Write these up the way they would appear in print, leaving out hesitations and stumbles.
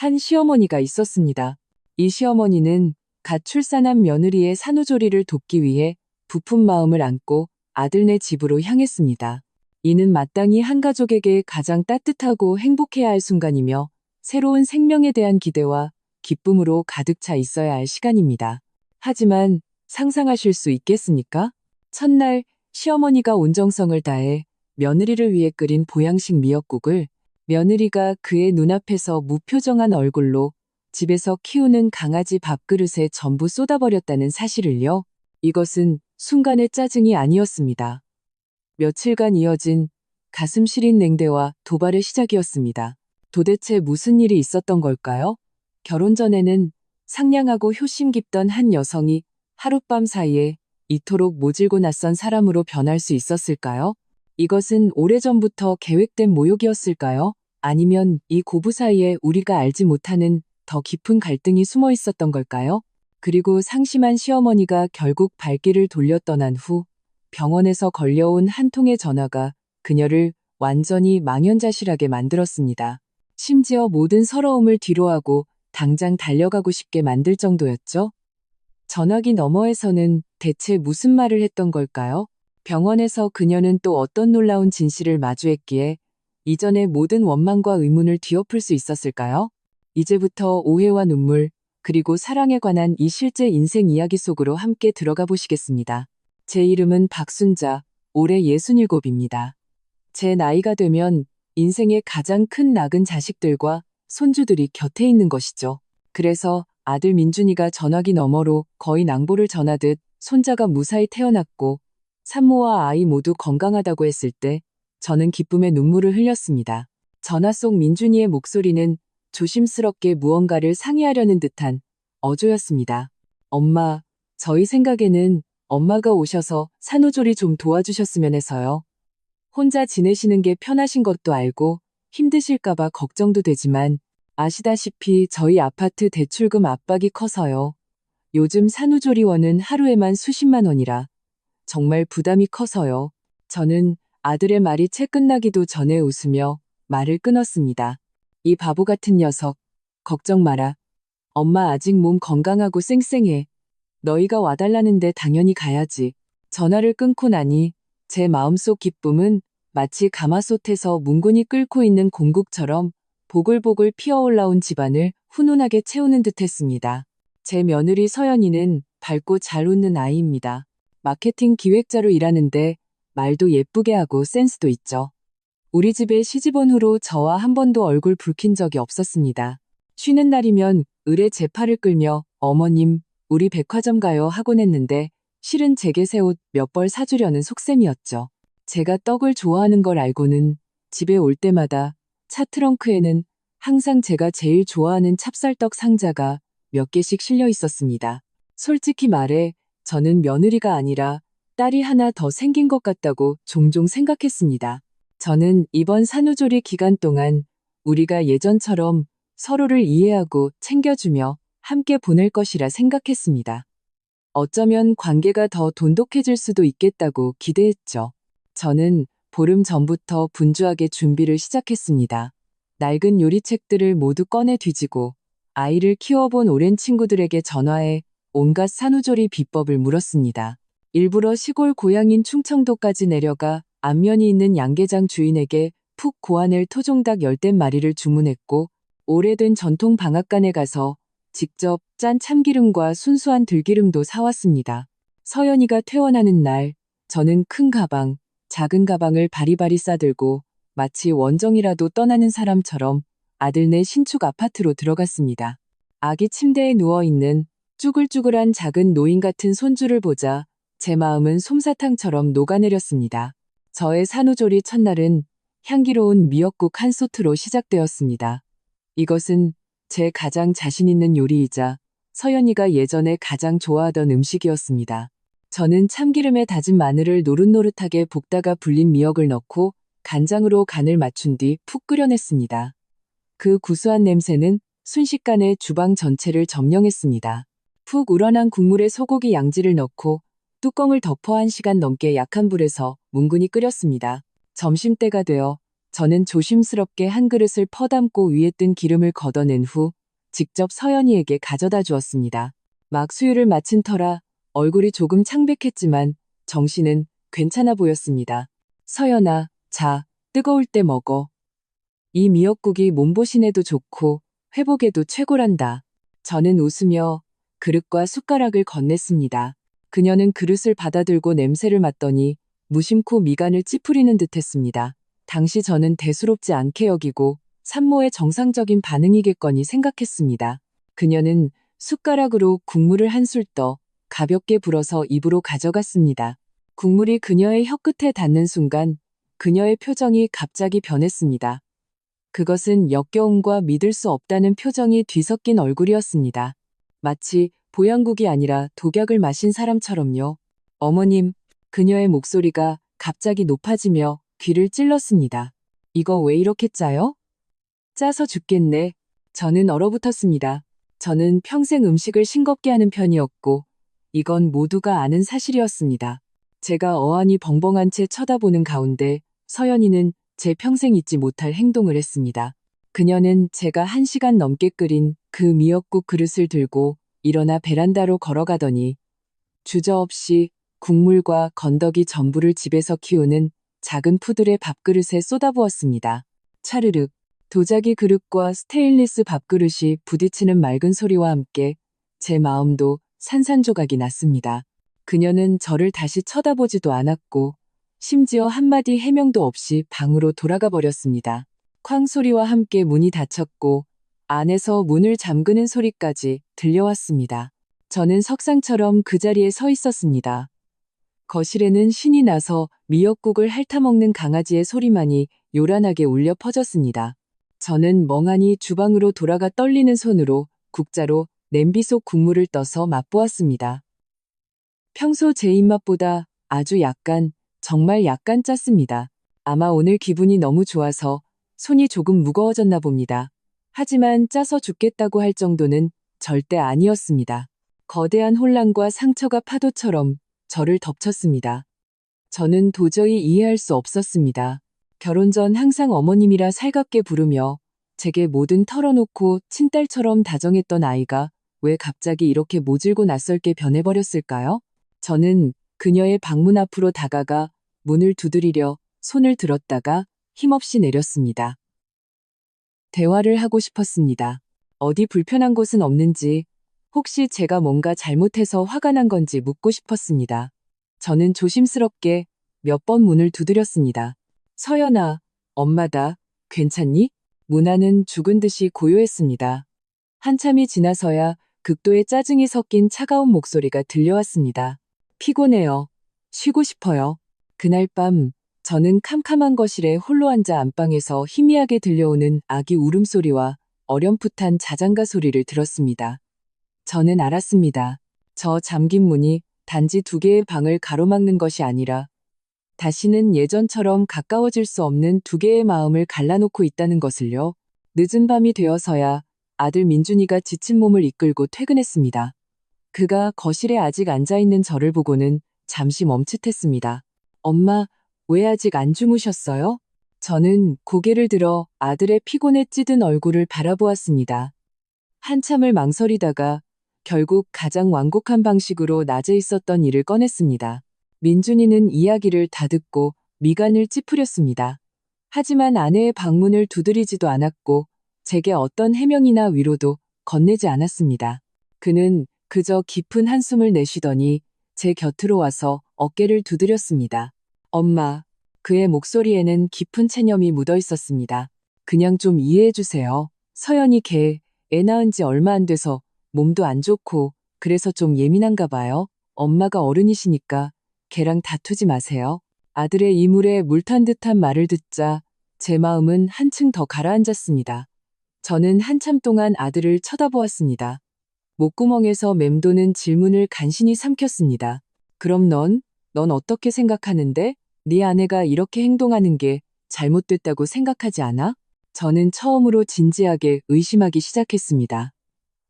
한 시어머니가 있었습니다. 이 시어머니는 갓 출산한 며느리의 산후조리를 돕기 위해 부푼 마음을 안고 아들네 집으로 향했습니다. 이는 마땅히 한 가족에게 가장 따뜻하고 행복해야 할 순간이며 새로운 생명에 대한 기대와 기쁨으로 가득 차 있어야 할 시간입니다. 하지만 상상하실 수 있겠습니까? 첫날 시어머니가 온정성을 다해 며느리를 위해 끓인 보양식 미역국을 며느리가 그의 눈앞에서 무표정한 얼굴로 집에서 키우는 강아지 밥그릇에 전부 쏟아버렸다는 사실을요. 이것은 순간의 짜증이 아니었습니다. 며칠간 이어진 가슴 시린 냉대와 도발의 시작이었습니다. 도대체 무슨 일이 있었던 걸까요? 결혼 전에는 상냥하고 효심 깊던 한 여성이 하룻밤 사이에 이토록 모질고 낯선 사람으로 변할 수 있었을까요? 이것은 오래전부터 계획된 모욕이었을까요? 아니면 이 고부 사이에 우리가 알지 못하는 더 깊은 갈등이 숨어 있었던 걸까요? 그리고 상심한 시어머니가 결국 발길을 돌려 떠난 후 병원에서 걸려온 한 통의 전화가 그녀를 완전히 망연자실하게 만들었습니다. 심지어 모든 서러움을 뒤로하고 당장 달려가고 싶게 만들 정도였죠. 전화기 너머에서는 대체 무슨 말을 했던 걸까요? 병원에서 그녀는 또 어떤 놀라운 진실을 마주했기에 이전의 모든 원망과 의문을 뒤엎을 수 있었을까요? 이제부터 오해와 눈물, 그리고 사랑에 관한 이 실제 인생 이야기 속으로 함께 들어가 보시겠습니다. 제 이름은 박순자, 올해 67입니다. 제 나이가 되면 인생의 가장 큰 낙은 자식들과 손주들이 곁에 있는 것이죠. 그래서 아들 민준이가 전화기 너머로 거의 낭보를 전하듯 손자가 무사히 태어났고 산모와 아이 모두 건강하다고 했을 때 저는 기쁨의 눈물을 흘렸습니다. 전화 속 민준이의 목소리는 조심스럽게 무언가를 상의하려는 듯한 어조였습니다. 엄마, 저희 생각에는 엄마가 오셔서 산후조리 좀 도와주셨으면 해서요. 혼자 지내시는 게 편하신 것도 알고 힘드실까봐 걱정도 되지만 아시다시피 저희 아파트 대출금 압박이 커서요. 요즘 산후조리원은 하루에만 수십만 원이라 정말 부담이 커서요. 저는 아들의 말이 채 끝나기도 전에 웃으며 말을 끊었습니다. 이 바보 같은 녀석, 걱정 마라. 엄마 아직 몸 건강하고 쌩쌩해. 너희가 와달라는데 당연히 가야지. 전화를 끊고 나니 제 마음속 기쁨은 마치 가마솥에서 뭉근히 끓고 있는 공국처럼 보글보글 피어올라온 집안을 훈훈하게 채우는 듯했습니다. 제 며느리 서연이는 밝고 잘 웃는 아이입니다. 마케팅 기획자로 일하는데 말도 예쁘게 하고 센스도 있죠. 우리 집에 시집 온 후로 저와 한 번도 얼굴 붉힌 적이 없었습니다. 쉬는 날이면 을에 제 팔을 끌며 어머님, 우리 백화점 가요 하곤 했는데 실은 제게 새 옷 몇 벌 사주려는 속셈이었죠. 제가 떡을 좋아하는 걸 알고는 집에 올 때마다 차 트렁크에는 항상 제가 제일 좋아하는 찹쌀떡 상자가 몇 개씩 실려 있었습니다. 솔직히 말해 저는 며느리가 아니라 딸이 하나 더 생긴 것 같다고 종종 생각했습니다. 저는 이번 산후조리 기간 동안 우리가 예전처럼 서로를 이해하고 챙겨주며 함께 보낼 것이라 생각했습니다. 어쩌면 관계가 더 돈독해질 수도 있겠다고 기대했죠. 저는 보름 전부터 분주하게 준비를 시작했습니다. 낡은 요리책들을 모두 꺼내 뒤지고 아이를 키워본 오랜 친구들에게 전화해 온갖 산후조리 비법을 물었습니다. 일부러 시골 고향인 충청도까지 내려가 안면이 있는 양계장 주인에게 푹 고아낼 토종닭 10마리를 주문했고 오래된 전통 방앗간에 가서 직접 짠 참기름과 순수한 들기름도 사왔습니다. 서연이가 퇴원하는 날 저는 큰 가방, 작은 가방을 바리바리 싸들고 마치 원정이라도 떠나는 사람처럼 아들네 신축 아파트로 들어갔습니다. 아기 침대에 누워있는 쭈글쭈글한 작은 노인 같은 손주를 보자 제 마음은 솜사탕처럼 녹아내렸습니다. 저의 산후조리 첫날은 향기로운 미역국 한 소트로 시작되었습니다. 이것은 제 가장 자신 있는 요리이자 서연이가 예전에 가장 좋아하던 음식이었습니다. 저는 참기름에 다진 마늘을 노릇노릇하게 볶다가 불린 미역을 넣고 간장으로 간을 맞춘 뒤 푹 끓여냈습니다. 그 구수한 냄새는 순식간에 주방 전체를 점령했습니다. 푹 우러난 국물에 소고기 양지를 넣고 뚜껑을 덮어 1시간 넘게 약한 불에서 뭉근히 끓였습니다. 점심때가 되어 저는 조심스럽게 한 그릇을 퍼담고 위에 뜬 기름을 걷어낸 후 직접 서연이에게 가져다 주었습니다. 막 수유를 마친 터라 얼굴이 조금 창백했지만 정신은 괜찮아 보였습니다. 서연아, 자, 뜨거울 때 먹어. 이 미역국이 몸보신에도 좋고 회복에도 최고란다. 저는 웃으며 그릇과 숟가락을 건넸습니다. 그녀는 그릇을 받아들고 냄새를 맡더니 무심코 미간을 찌푸리는 듯했습니다. 당시 저는 대수롭지 않게 여기고 산모의 정상적인 반응이겠거니 생각했습니다. 그녀는 숟가락으로 국물을 한술 떠 가볍게 불어서 입으로 가져갔습니다. 국물이 그녀의 혀끝에 닿는 순간 그녀의 표정이 갑자기 변했습니다. 그것은 역겨움과 믿을 수 없다는 표정이 뒤섞인 얼굴이었습니다. 마치 보양국이 아니라 독약을 마신 사람처럼요. 어머님, 그녀의 목소리가 갑자기 높아지며 귀를 찔렀습니다. 이거 왜 이렇게 짜요? 짜서 죽겠네. 저는 얼어붙었습니다. 저는 평생 음식을 싱겁게 하는 편이었고, 이건 모두가 아는 사실이었습니다. 제가 어안이 벙벙한 채 쳐다보는 가운데 서연이는 제 평생 잊지 못할 행동을 했습니다. 그녀는 제가 1시간 넘게 끓인 그 미역국 그릇을 들고 일어나 베란다로 걸어가더니 주저없이 국물과 건더기 전부를 집에서 키우는 작은 푸들의 밥그릇에 쏟아부었습니다. 차르륵, 도자기 그릇과 스테인리스 밥그릇이 부딪히는 맑은 소리와 함께 제 마음도 산산조각이 났습니다. 그녀는 저를 다시 쳐다보지도 않았고 심지어 한마디 해명도 없이 방으로 돌아가 버렸습니다. 쾅 소리와 함께 문이 닫혔고 안에서 문을 잠그는 소리까지 들려왔습니다. 저는 석상처럼 그 자리에 서 있었습니다. 거실에는 신이 나서 미역국을 핥아먹는 강아지의 소리만이 요란하게 울려 퍼졌습니다. 저는 멍하니 주방으로 돌아가 떨리는 손으로 국자로 냄비 속 국물을 떠서 맛보았습니다. 평소 제 입맛보다 아주 약간, 정말 약간 짰습니다. 아마 오늘 기분이 너무 좋아서 손이 조금 무거워졌나 봅니다. 하지만 짜서 죽겠다고 할 정도는 절대 아니었습니다. 거대한 혼란과 상처가 파도처럼 저를 덮쳤습니다. 저는 도저히 이해할 수 없었습니다. 결혼 전 항상 어머님이라 살갑게 부르며 제게 뭐든 털어놓고 친딸처럼 다정했던 아이가 왜 갑자기 이렇게 모질고 낯설게 변해버렸을까요? 저는 그녀의 방문 앞으로 다가가 문을 두드리려 손을 들었다가 힘없이 내렸습니다. 대화를 하고 싶었습니다. 어디 불편한 곳은 없는지, 혹시 제가 뭔가 잘못해서 화가 난 건지 묻고 싶었습니다. 저는 조심스럽게 몇 번 문을 두드렸습니다. 서연아, 엄마다. 괜찮니? 문 안은 죽은 듯이 고요했습니다. 한참이 지나서야 극도의 짜증이 섞인 차가운 목소리가 들려왔습니다. 피곤해요. 쉬고 싶어요. 그날 밤 저는 캄캄한 거실에 홀로 앉아 안방에서 희미하게 들려오는 아기 울음소리와 어렴풋한 자장가 소리를 들었습니다. 저는 알았습니다. 저 잠긴 문이 단지 2개의 방을 가로막는 것이 아니라 다시는 예전처럼 가까워질 수 없는 2개의 마음을 갈라놓고 있다는 것을요. 늦은 밤이 되어서야 아들 민준이가 지친 몸을 이끌고 퇴근했습니다. 그가 거실에 아직 앉아있는 저를 보고는 잠시 멈칫했습니다. 엄마, 왜 아직 안 주무셨어요? 저는 고개를 들어 아들의 피곤에 찌든 얼굴을 바라보았습니다. 한참을 망설이다가 결국 가장 완곡한 방식으로 낮에 있었던 일을 꺼냈습니다. 민준이는 이야기를 다 듣고 미간을 찌푸렸습니다. 하지만 아내의 방문을 두드리지도 않았고 제게 어떤 해명이나 위로도 건네지 않았습니다. 그는 그저 깊은 한숨을 내쉬더니 제 곁으로 와서 어깨를 두드렸습니다. 엄마, 그의 목소리에는 깊은 체념이 묻어 있었습니다. 그냥 좀 이해해 주세요. 서연이 애 낳은 지 얼마 안 돼서 몸도 안 좋고 그래서 좀 예민한가 봐요. 엄마가 어른이시니까 걔랑 다투지 마세요. 아들의 이물에 물 탄 듯한 말을 듣자 제 마음은 한층 더 가라앉았습니다. 저는 한참 동안 아들을 쳐다보았습니다. 목구멍에서 맴도는 질문을 간신히 삼켰습니다. 그럼 넌 어떻게 생각하는데? 네 아내가 이렇게 행동하는 게 잘못됐다고 생각하지 않아? 저는 처음으로 진지하게 의심하기 시작했습니다.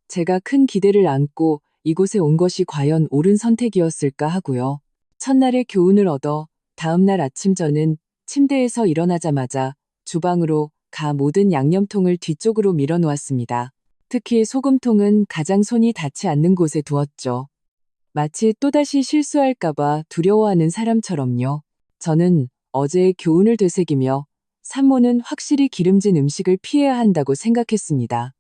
제가 큰 기대를 안고 이곳에 온 것이 과연 옳은 선택이었을까 하고요. 첫날의 교훈을 얻어 다음날 아침 저는 침대에서 일어나자마자 주방으로 가 모든 양념통을 뒤쪽으로 밀어 놓았습니다. 특히 소금통은 가장 손이 닿지 않는 곳에 두었죠. 마치 또다시 실수할까봐 두려워하는 사람처럼요. 저는 어제의 교훈을 되새기며 산모는 확실히 기름진 음식을 피해야 한다고 생각했습니다.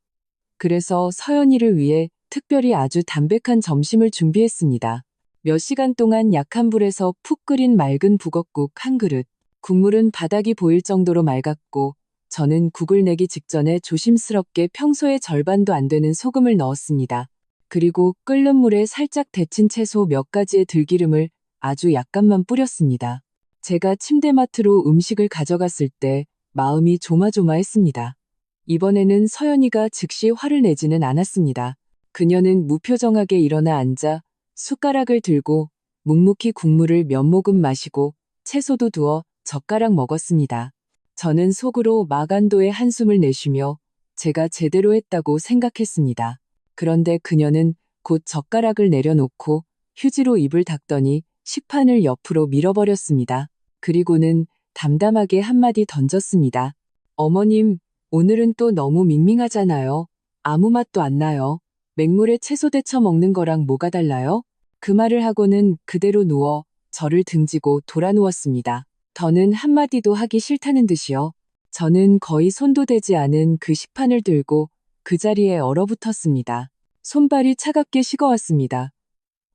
그래서 서연이를 위해 특별히 아주 담백한 점심을 준비했습니다. 몇 시간 동안 약한 불에서 푹 끓인 맑은 북엇국 한 그릇. 국물은 바닥이 보일 정도로 맑았고 저는 국을 내기 직전에 조심스럽게 평소의 절반도 안 되는 소금을 넣었습니다. 그리고 끓는 물에 살짝 데친 채소 몇 가지의 들기름을 아주 약간만 뿌렸습니다. 제가 침대맡으로 음식을 가져갔을 때 마음이 조마조마했습니다. 이번에는 서연이가 즉시 화를 내지는 않았습니다. 그녀는 무표정하게 일어나 앉아 숟가락을 들고 묵묵히 국물을 몇 모금 마시고 채소도 두어 젓가락 먹었습니다. 저는 속으로 마간도의 한숨을 내쉬며 제가 제대로 했다고 생각했습니다. 그런데 그녀는 곧 젓가락을 내려놓고 휴지로 입을 닦더니 식판을 옆으로 밀어버렸습니다. 그리고는 담담하게 한마디 던졌습니다. 어머님, 오늘은 또 너무 밍밍하잖아요. 아무 맛도 안 나요. 맹물에 채소 데쳐 먹는 거랑 뭐가 달라요? 그 말을 하고는 그대로 누워 저를 등지고 돌아 누웠습니다. 더는 한마디도 하기 싫다는 듯이요. 저는 거의 손도 대지 않은 그 식판을 들고 그 자리에 얼어붙었습니다. 손발이 차갑게 식어왔습니다.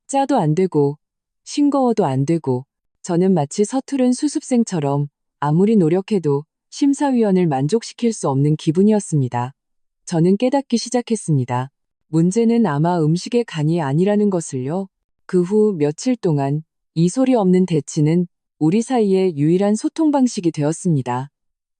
짜도 안 되고 싱거워도 안 되고 저는 마치 서투른 수습생처럼 아무리 노력해도 심사위원을 만족시킬 수 없는 기분이었습니다. 저는 깨닫기 시작했습니다. 문제는 아마 음식의 간이 아니라는 것을요. 그 후 며칠 동안 이 소리 없는 대치는 우리 사이의 유일한 소통 방식이 되었습니다.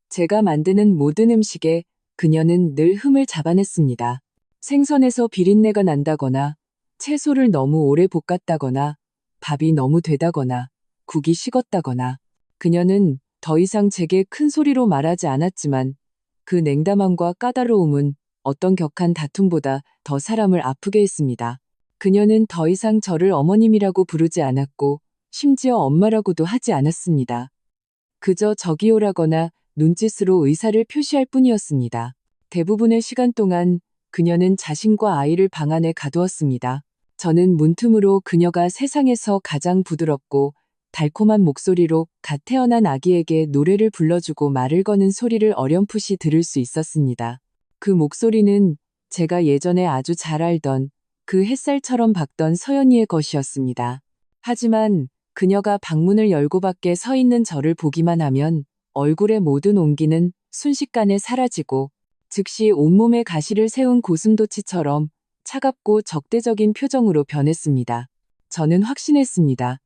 제가 만드는 모든 음식에 그녀는 늘 흠을 잡아냈습니다. 생선에서 비린내가 난다거나 채소를 너무 오래 볶았다거나 밥이 너무 되다거나 국이 식었다거나 그녀는 더 이상 제게 큰 소리로 말하지 않았지만 그 냉담함과 까다로움은 어떤 격한 다툼보다 더 사람을 아프게 했습니다. 그녀는 더 이상 저를 어머님이라고 부르지 않았고 심지어 엄마라고도 하지 않았습니다. 그저 저기요라거나 눈짓으로 의사를 표시할 뿐이었습니다. 대부분의 시간 동안 그녀는 자신과 아이를 방 안에 가두었습니다. 저는 문틈으로 그녀가 세상에서 가장 부드럽고 달콤한 목소리로 갓 태어난 아기에게 노래를 불러주고 말을 거는 소리를 어렴풋이 들을 수 있었습니다. 그 목소리는 제가 예전에 아주 잘 알던 그 햇살처럼 밝던 서연이의 것이었습니다. 하지만 그녀가 방문을 열고 밖에 서 있는 저를 보기만 하면 얼굴의 모든 온기는 순식간에 사라지고 즉시 온몸에 가시를 세운 고슴도치처럼 차갑고 적대적인 표정으로 변했습니다. 저는 확신했습니다.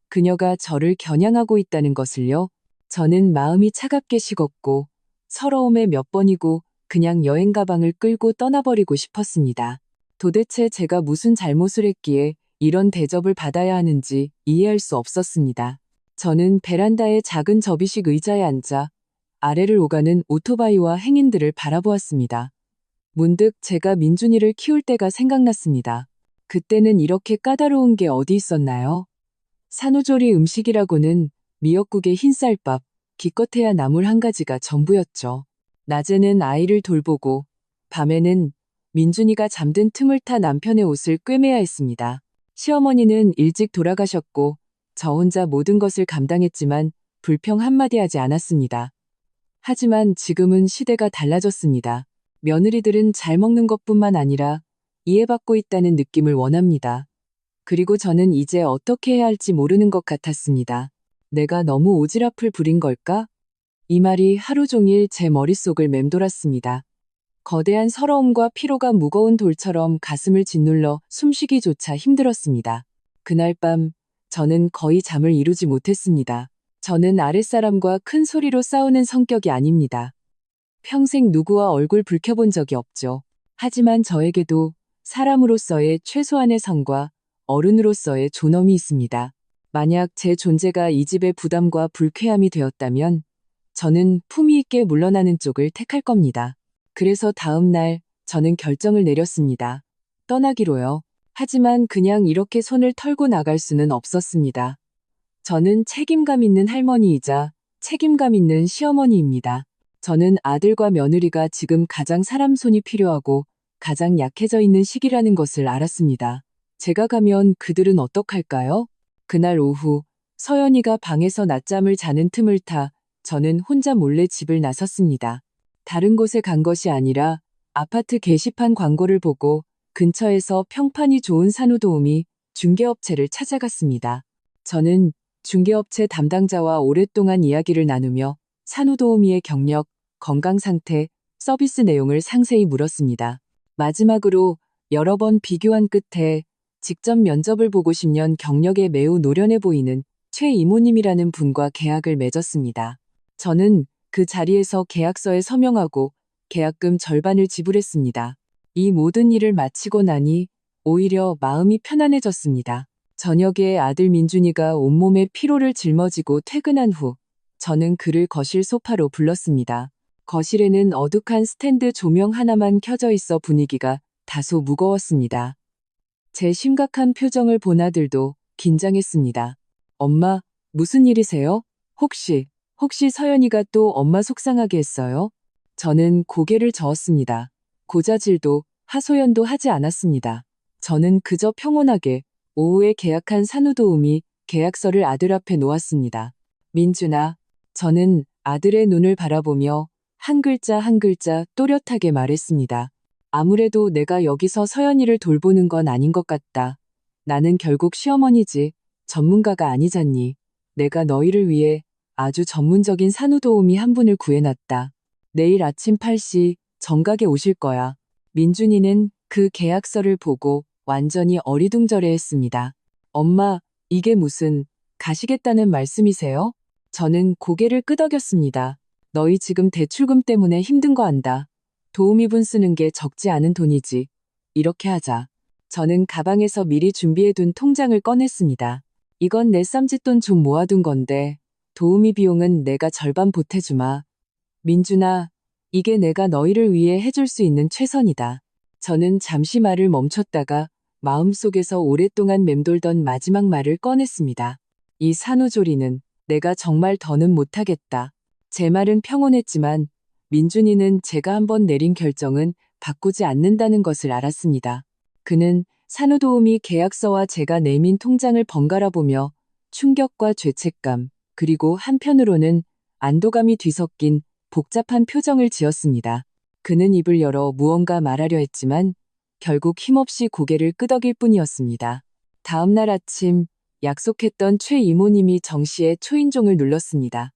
그녀가 저를 겨냥하고 있다는 것을요. 저는 마음이 차갑게 식었고 서러움에 몇 번이고 그냥 여행 가방을 끌고 떠나버리고 싶었습니다. 도대체 제가 무슨 잘못을 했기에 이런 대접을 받아야 하는지 이해할 수 없었습니다. 저는 베란다의 작은 접이식 의자에 앉아 아래를 오가는 오토바이와 행인들을 바라보았습니다. 문득 제가 민준이를 키울 때가 생각났습니다. 그때는 이렇게 까다로운 게 어디 있었나요? 산후조리 음식이라고는 미역국에 흰쌀밥, 기껏해야 나물 한 가지가 전부였죠. 낮에는 아이를 돌보고 밤에는 민준이가 잠든 틈을 타 남편의 옷을 꿰매야 했습니다. 시어머니는 일찍 돌아가셨고 저 혼자 모든 것을 감당했지만 불평 한마디 하지 않았습니다. 하지만 지금은 시대가 달라졌습니다. 며느리들은 잘 먹는 것뿐만 아니라 이해받고 있다는 느낌을 원합니다. 그리고 저는 이제 어떻게 해야 할지 모르는 것 같았습니다. 내가 너무 오지랖을 부린 걸까? 이 말이 하루 종일 제 머릿속을 맴돌았습니다. 거대한 서러움과 피로가 무거운 돌처럼 가슴을 짓눌러 숨쉬기조차 힘들었습니다. 그날 밤 저는 거의 잠을 이루지 못했습니다. 저는 아랫사람과 큰 소리로 싸우는 성격이 아닙니다. 평생 누구와 얼굴 붉혀본 적이 없죠. 하지만 저에게도 사람으로서의 최소한의 선과 어른으로서의 존엄이 있습니다. 만약 제 존재가 이 집의 부담과 불쾌함이 되었다면 저는 품위 있게 물러나는 쪽을 택할 겁니다. 그래서 다음 날 저는 결정을 내렸습니다. 떠나기로요. 하지만 그냥 이렇게 손을 털고 나갈 수는 없었습니다. 저는 책임감 있는 할머니이자 책임감 있는 시어머니입니다. 저는 아들과 며느리가 지금 가장 사람 손이 필요하고 가장 약해져 있는 시기라는 것을 알았습니다. 제가 가면 그들은 어떡할까요? 그날 오후 서연이가 방에서 낮잠을 자는 틈을 타 저는 혼자 몰래 집을 나섰습니다. 다른 곳에 간 것이 아니라 아파트 게시판 광고를 보고 근처에서 평판이 좋은 산후도우미 중개업체를 찾아갔습니다. 저는 중개업체 담당자와 오랫동안 이야기를 나누며 산후도우미의 경력, 건강 상태, 서비스 내용을 상세히 물었습니다. 마지막으로 여러 번 비교한 끝에 직접 면접을 보고 10년 경력에 매우 노련해 보이는 최 이모님이라는 분과 계약을 맺었습니다. 저는 그 자리에서 계약서에 서명하고 계약금 절반을 지불했습니다. 이 모든 일을 마치고 나니 오히려 마음이 편안해졌습니다. 저녁에 아들 민준이가 온몸에 피로를 짊어지고 퇴근한 후 저는 그를 거실 소파로 불렀습니다. 거실에는 어둑한 스탠드 조명 하나만 켜져 있어 분위기가 다소 무거웠습니다. 제 심각한 표정을 본 아들도 긴장했습니다. 엄마, 무슨 일이세요? 혹시 서연이가 또 엄마 속상하게 했어요? 저는 고개를 저었습니다. 고자질도 하소연도 하지 않았습니다. 저는 그저 평온하게 오후에 계약한 산후도우미 계약서를 아들 앞에 놓았습니다. 민준아, 저는 아들의 눈을 바라보며 한 글자 한 글자 또렷하게 말했습니다. 아무래도 내가 여기서 서연이를 돌보는 건 아닌 것 같다. 나는 결국 시어머니지 전문가가 아니잖니. 내가 너희를 위해 아주 전문적인 산후도우미 한 분을 구해놨다. 내일 아침 8시 정각에 오실 거야. 민준이는 그 계약서를 보고 완전히 어리둥절해했습니다. 엄마, 이게 무슨 가시겠다는 말씀이세요? 저는 고개를 끄덕였습니다. 너희 지금 대출금 때문에 힘든 거 안다. 도우미분 쓰는 게 적지 않은 돈이지. 이렇게 하자. 저는 가방에서 미리 준비해둔 통장을 꺼냈습니다. 이건 내 쌈짓돈 좀 모아둔 건데 도우미 비용은 내가 절반 보태주마. 민준아, 이게 내가 너희를 위해 해줄 수 있는 최선이다. 저는 잠시 말을 멈췄다가 마음속에서 오랫동안 맴돌던 마지막 말을 꺼냈습니다. 이 산후조리는 내가 정말 더는 못하겠다. 제 말은 평온했지만 민준이는 제가 한번 내린 결정은 바꾸지 않는다는 것을 알았습니다. 그는 산후도우미 계약서와 제가 내민 통장을 번갈아 보며 충격과 죄책감, 그리고 한편으로는 안도감이 뒤섞인 복잡한 표정을 지었습니다. 그는 입을 열어 무언가 말하려 했지만 결국 힘없이 고개를 끄덕일 뿐이었습니다. 다음 날 아침 약속했던 최 이모님이 정시에 초인종을 눌렀습니다.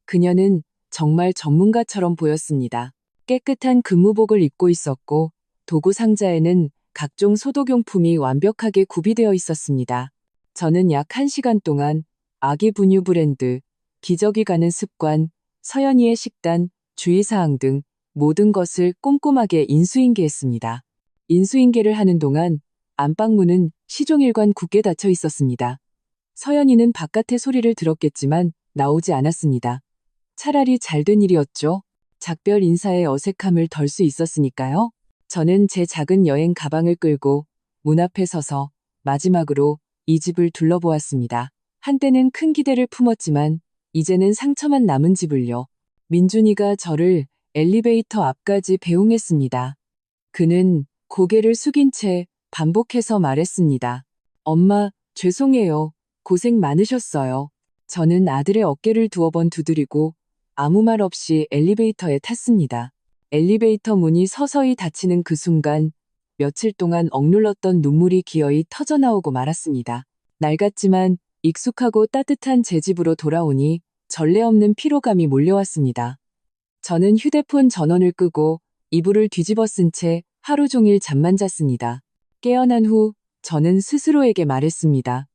그녀는 정말 전문가처럼 보였습니다. 깨끗한 근무복을 입고 있었고 도구 상자에는 각종 소독용품이 완벽하게 구비되어 있었습니다. 저는 약 1시간 동안 아기 분유 브랜드, 기저귀 가는 습관, 서연이의 식단, 주의사항 등 모든 것을 꼼꼼하게 인수인계했습니다. 인수인계를 하는 동안 안방문은 시종일관 굳게 닫혀 있었습니다. 서연이는 바깥의 소리를 들었겠지만 나오지 않았습니다. 차라리 잘된 일이었죠. 작별 인사의 어색함을 덜 수 있었으니까요. 저는 제 작은 여행 가방을 끌고 문 앞에 서서 마지막으로 이 집을 둘러보았습니다. 한때는 큰 기대를 품었지만 이제는 상처만 남은 집을요. 민준이가 저를 엘리베이터 앞까지 배웅했습니다. 그는 고개를 숙인 채 반복해서 말했습니다. 엄마, 죄송해요. 고생 많으셨어요. 저는 아들의 어깨를 두어 번 두드리고 아무 말 없이 엘리베이터에 탔습니다. 엘리베이터 문이 서서히 닫히는 그 순간 며칠 동안 억눌렀던 눈물이 기어이 터져나오고 말았습니다. 낡았지만 익숙하고 따뜻한 제 집으로 돌아오니 전례 없는 피로감이 몰려왔습니다. 저는 휴대폰 전원을 끄고 이불을 뒤집어 쓴 채 하루 종일 잠만 잤습니다. 깨어난 후 저는 스스로에게 말했습니다.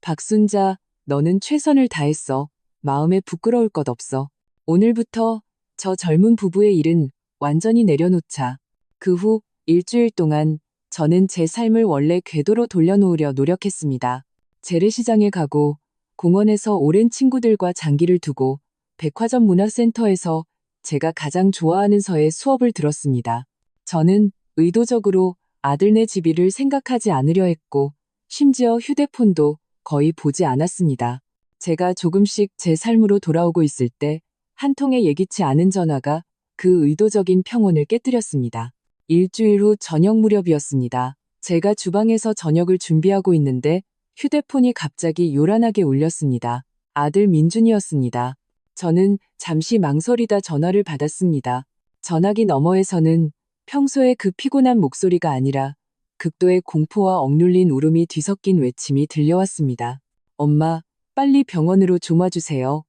박순자, 너는 최선을 다했어. 마음에 부끄러울 것 없어. 오늘부터 저 젊은 부부의 일은 완전히 내려놓자. 그 후 일주일 동안 저는 제 삶을 원래 궤도로 돌려놓으려 노력했습니다. 재래시장에 가고 공원에서 오랜 친구들과 장기를 두고 백화점 문화센터에서 제가 가장 좋아하는 서의 수업을 들었습니다. 저는 의도적으로 아들네 집일을 생각하지 않으려 했고 심지어 휴대폰도 거의 보지 않았습니다. 제가 조금씩 제 삶으로 돌아오고 있을 때 한 통의 예기치 않은 전화가 그 의도적인 평온을 깨뜨렸습니다. 일주일 후 저녁 무렵이었습니다. 제가 주방에서 저녁을 준비하고 있는데 휴대폰이 갑자기 요란하게 울렸습니다. 아들 민준이었습니다. 저는 잠시 망설이다 전화를 받았습니다. 전화기 너머에서는 평소의 그 피곤한 목소리가 아니라 극도의 공포와 억눌린 울음이 뒤섞인 외침이 들려왔습니다. 엄마, 빨리 병원으로 좀 와주세요.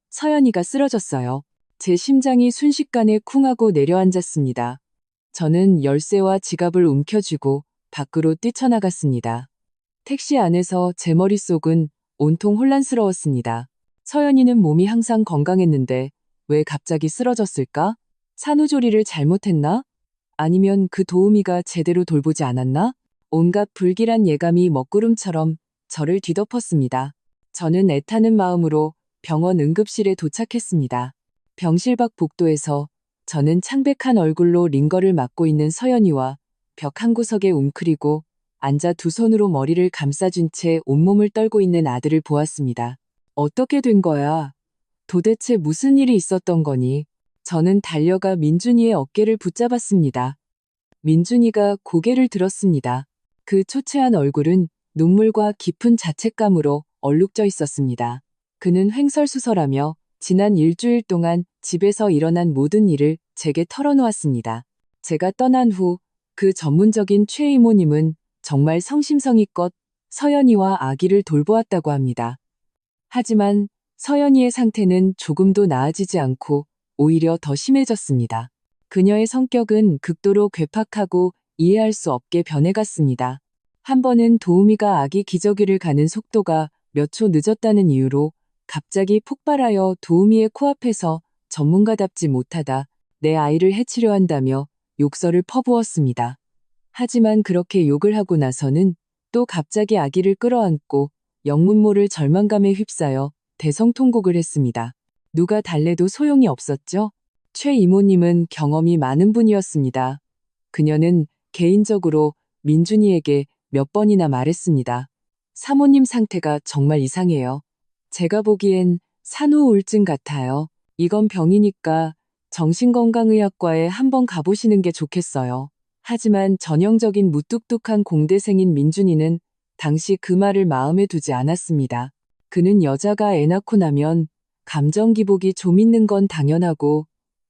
서연이가 쓰러졌어요. 제 심장이 순식간에 쿵하고 내려앉았습니다. 저는 열쇠와 지갑을 움켜쥐고 밖으로 뛰쳐나갔습니다. 택시 안에서 제 머릿속은 온통 혼란스러웠습니다. 서연이는 몸이 항상 건강했는데 왜 갑자기 쓰러졌을까? 산후조리를 잘못했나? 아니면 그 도우미가 제대로 돌보지 않았나? 온갖 불길한 예감이 먹구름처럼 저를 뒤덮었습니다. 저는 애타는 마음으로 병원 응급실에 도착했습니다. 병실 밖 복도에서 저는 창백한 얼굴로 링거를 맞고 있는 서연이와 벽 한 구석에 웅크리고 앉아 두 손으로 머리를 감싸준 채 온몸을 떨고 있는 아들을 보았습니다. 어떻게 된 거야? 도대체 무슨 일이 있었던 거니? 저는 달려가 민준이의 어깨를 붙잡았습니다. 민준이가 고개를 들었습니다. 그 초췌한 얼굴은 눈물과 깊은 자책감으로 얼룩져 있었습니다. 그는 횡설수설하며 지난 일주일 동안 집에서 일어난 모든 일을 제게 털어놓았습니다. 제가 떠난 후 그 전문적인 최 이모님은 정말 성심성의껏 서연이와 아기를 돌보았다고 합니다. 하지만 서연이의 상태는 조금도 나아지지 않고 오히려 더 심해졌습니다. 그녀의 성격은 극도로 괴팍하고 이해할 수 없게 변해갔습니다. 한 번은 도우미가 아기 기저귀를 가는 속도가 몇 초 늦었다는 이유로 갑자기 폭발하여 도우미의 코앞에서 전문가답지 못하다 내 아이를 해치려 한다며 욕설을 퍼부었습니다. 하지만 그렇게 욕을 하고 나서는 또 갑자기 아기를 끌어안고 영문모를 절망감에 휩싸여 대성통곡을 했습니다. 누가 달래도 소용이 없었죠? 최 이모님은 경험이 많은 분이었습니다. 그녀는 개인적으로 민준이에게 몇 번이나 말했습니다. 사모님 상태가 정말 이상해요. 제가 보기엔 산후우울증 같아요. 이건 병이니까 정신건강의학과에 한번 가보시는 게 좋겠어요. 하지만 전형적인 무뚝뚝한 공대생인 민준이는 당시 그 말을 마음에 두지 않았습니다. 그는 여자가 애 낳고 나면 감정 기복이 좀 있는 건 당연하고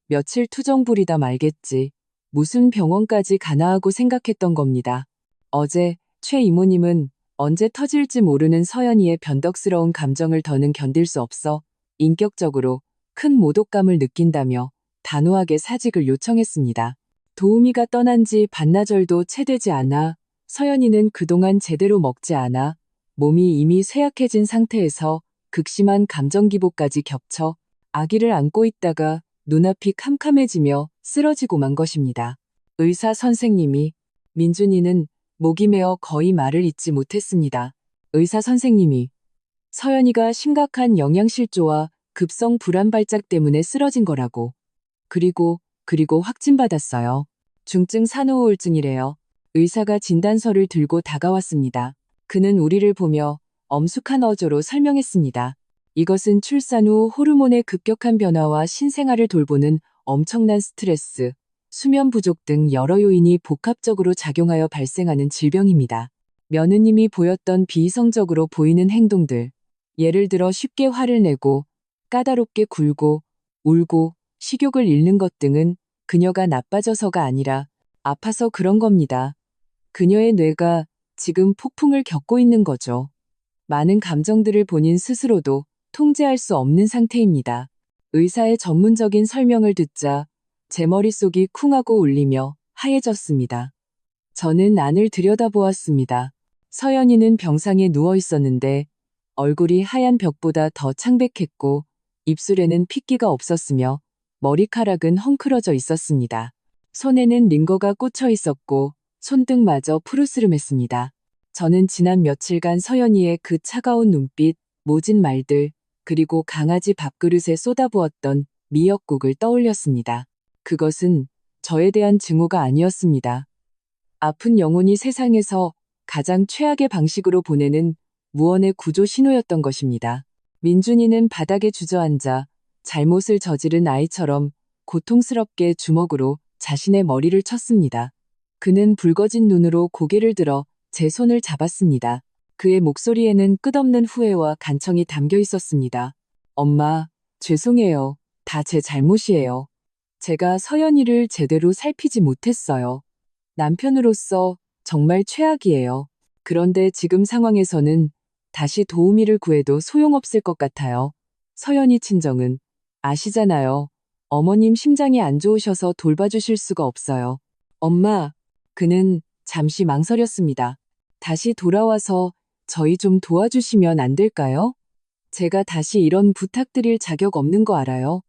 며칠 투정 부리다 말겠지. 무슨 병원까지 가나 하고 생각했던 겁니다. 어제 최 이모님은 언제 터질지 모르는 서연이의 변덕스러운 감정을 더는 견딜 수 없어 인격적으로 큰 모독감을 느낀다며 단호하게 사직을 요청했습니다. 도우미가 떠난 지 반나절도 채 되지 않아 서연이는 그동안 제대로 먹지 않아 몸이 이미 쇠약해진 상태에서 극심한 감정 기복까지 겹쳐 아기를 안고 있다가 눈앞이 캄캄해지며 쓰러지고 만 것입니다. 의사 선생님이 민준이는 목이 메어 거의 말을 잇지 못했습니다. 의사 선생님이 서연이가 심각한 영양실조와 급성 불안 발작 때문에 쓰러진 거라고. 그리고 확진받았어요. 중증 산후우울증이래요. 의사가 진단서를 들고 다가왔습니다. 그는 우리를 보며 엄숙한 어조로 설명했습니다. 이것은 출산 후 호르몬의 급격한 변화와 신생아를 돌보는 엄청난 스트레스, 수면 부족 등 여러 요인이 복합적으로 작용하여 발생하는 질병입니다. 며느님이 보였던 비이성적으로 보이는 행동들, 예를 들어 쉽게 화를 내고 까다롭게 굴고 울고 식욕을 잃는 것 등은 그녀가 나빠져서가 아니라 아파서 그런 겁니다. 그녀의 뇌가 지금 폭풍을 겪고 있는 거죠. 많은 감정들을 본인 스스로도 통제할 수 없는 상태입니다. 의사의 전문적인 설명을 듣자 제 머릿속이 쿵하고 울리며 하얘졌습니다. 저는 안을 들여다보았습니다. 서연이는 병상에 누워 있었는데 얼굴이 하얀 벽보다 더 창백했고 입술에는 핏기가 없었으며 머리카락은 헝클어져 있었습니다. 손에는 링거가 꽂혀 있었고 손등마저 푸르스름했습니다. 저는 지난 며칠간 서연이의 그 차가운 눈빛, 모진 말들, 그리고 강아지 밥그릇에 쏟아부었던 미역국을 떠올렸습니다. 그것은 저에 대한 증오가 아니었습니다. 아픈 영혼이 세상에서 가장 최악의 방식으로 보내는 무언의 구조 신호였던 것입니다. 민준이는 바닥에 주저앉아 잘못을 저지른 아이처럼 고통스럽게 주먹으로 자신의 머리를 쳤습니다. 그는 붉어진 눈으로 고개를 들어 제 손을 잡았습니다. 그의 목소리에는 끝없는 후회와 간청이 담겨 있었습니다. 엄마, 죄송해요. 다 제 잘못이에요. 제가 서연이를 제대로 살피지 못했어요. 남편으로서 정말 최악이에요. 그런데 지금 상황에서는 다시 도우미를 구해도 소용없을 것 같아요. 서연이 친정은 아시잖아요. 어머님 심장이 안 좋으셔서 돌봐주실 수가 없어요. 엄마, 그는 잠시 망설였습니다. 다시 돌아와서 저희 좀 도와주시면 안 될까요? 제가 다시 이런 부탁드릴 자격 없는 거 알아요.